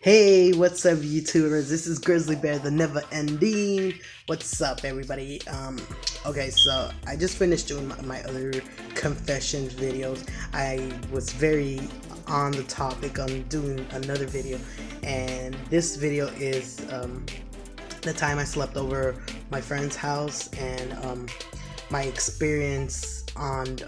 Hey, what's up, YouTubers? This is Grizzly Bear, the never ending. What's up, everybody? Okay, so I just finished doing my other confessions videos. I was very on the topic on doing another video, and this video is the time I slept over my friend's house and my experience on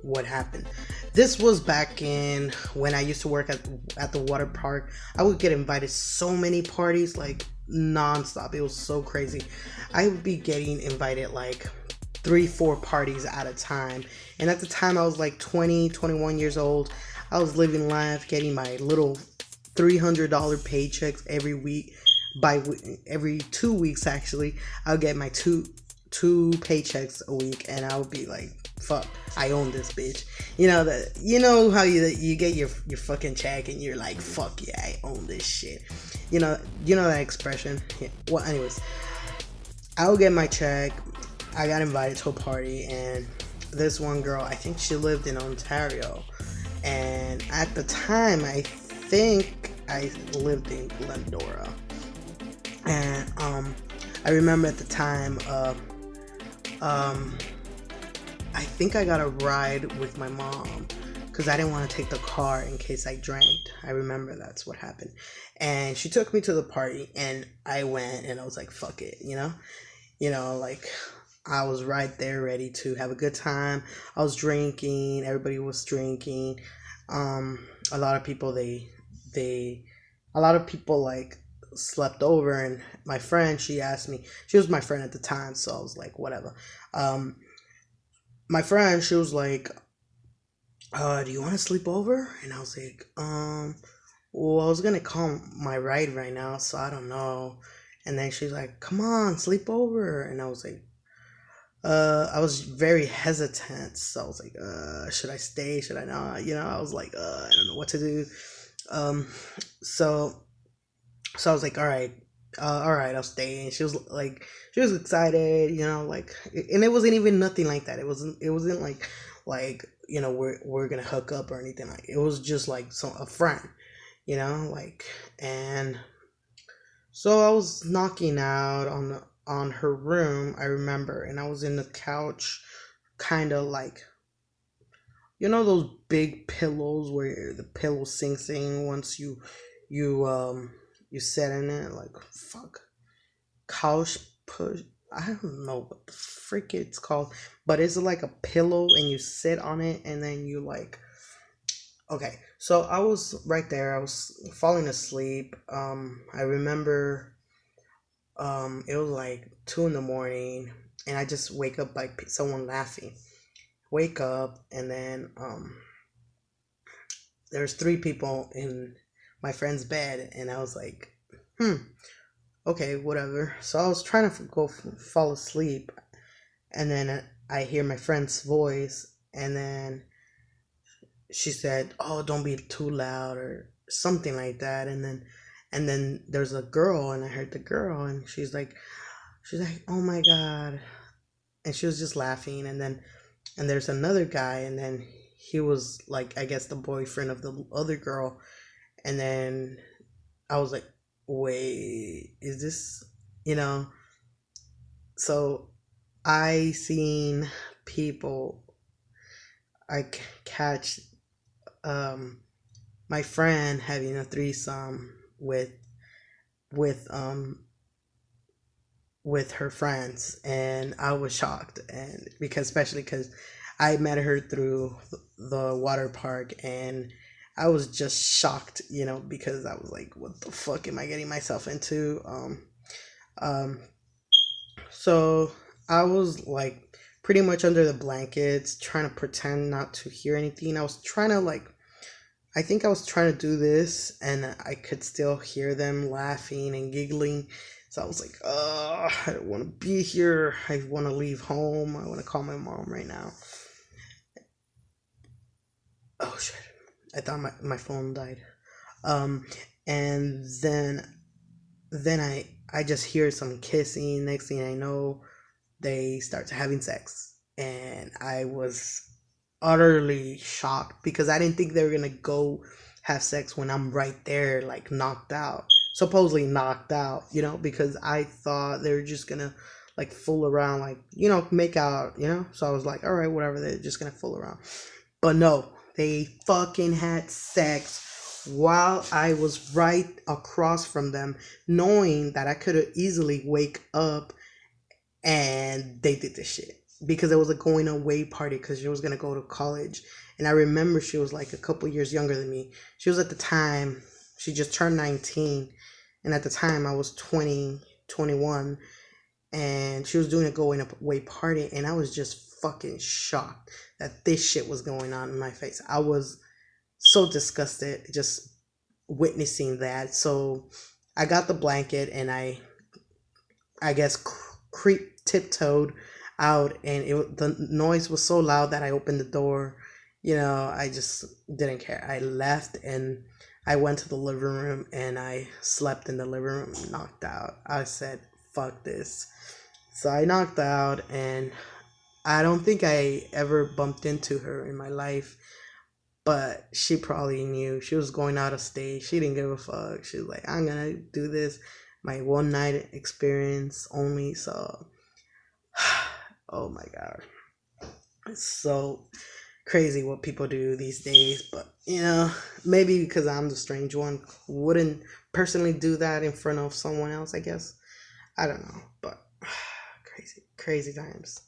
what happened. This was back in when I used to work at the water park. I would get invited so many parties, like non-stop. It was so crazy. I would be getting invited like 3-4 parties at a time, and at the time I was like 20, 21 years old. I was living life, getting my little $300 paychecks every week. Every 2 weeks, actually, I'll get my two paychecks a week, and I would be like, fuck, I own this bitch. You know how you get your fucking check and you're like, fuck yeah, I own this shit. You know that expression. Yeah. Well, anyways, I would get my check. I got invited to a party, and this one girl, I think she lived in Ontario, and at the time I think I lived in Glendora. And I remember at the time I think I got a ride with my mom because I didn't want to take the car in case I drank. I remember that's what happened. And she took me to the party, and I went, and I was like, fuck it, like I was right there ready to have a good time. I was drinking, everybody was drinking. A lot of people a lot of people like slept over, and my friend, she asked me, she was my friend at the time, so I was like, whatever. My friend, she was like, do you want to sleep over? And I was like, well, I was gonna call my ride right now, so I don't know. And then she's like, come on, sleep over. And I was like, I was very hesitant, so I was like, should I stay, should I not? I was like, I don't know what to do. um so so I was like, all right, I'll stay. And she was like, she was excited, like, and it wasn't even nothing like that. It wasn't like we're gonna hook up or anything. Like, it was just like a friend, like. And so I was knocking out on her room, I remember, and I was in the couch, kind of like, those big pillows where the pillow sinks in once you you sit in it, like, fuck, couch push. I don't know what the frick it's called, but it's like a pillow and you sit on it and then you like. Okay, so I was right there. I was falling asleep. I remember. It was like 2 in the morning, and I just wake up by someone laughing. Wake up, and then there's 3 people in my friend's bed, and I was like, okay, whatever. So I was trying to fall asleep, and then I hear my friend's voice, and then she said, "Oh, don't be too loud," or something like that. And then there's a girl, and I heard the girl, and she's like, "Oh my god," and she was just laughing. And there's another guy, and then he was like, I guess, the boyfriend of the other girl. And then I was like, wait, is this, you know? So I seen people, catch um my friend having a threesome with with her friends, and I was shocked, and because especially because I met her through the water park, and I was just shocked, because I was like, what the fuck am I getting myself into? Um so I was like pretty much under the blankets, trying to pretend not to hear anything. I was trying to like, I think I was trying to do this, and I could still hear them laughing and giggling. So I was like, I don't want to be here. I want to leave home. I want to call my mom right now. Oh shit. I thought my phone died. Um, and then I just hear some kissing. Next thing I know, they start having sex, and I was utterly shocked because I didn't think they were gonna go have sex when I'm right there, like knocked out, supposedly knocked out, because I thought they were just gonna like fool around, like, make out, So I was like, all right, whatever, they're just gonna fool around. But no, they fucking had sex while I was right across from them, knowing that I could have easily wake up, and they did this shit because it was a going away party because she was gonna go to college. And I remember she was like a couple years younger than me. She was, at the time, she just turned 19, and at the time I was 20, 21, and she was doing a going away party, and I was just fucking shocked that this shit was going on in my face. I was so disgusted just witnessing that. So I got the blanket, and I guess tiptoed out, and the noise was so loud that I opened the door. I just didn't care. I left, and I went to the living room, and I slept in the living room, knocked out. I said, fuck this. So I knocked out, and I don't think I ever bumped into her in my life, but she probably knew. She was going out of state. She didn't give a fuck. She was like, I'm gonna do this, my one night experience only. So oh my god, it's so crazy what people do these days. But maybe because I'm the strange one, wouldn't personally do that in front of someone else, I guess. I don't know, but crazy times.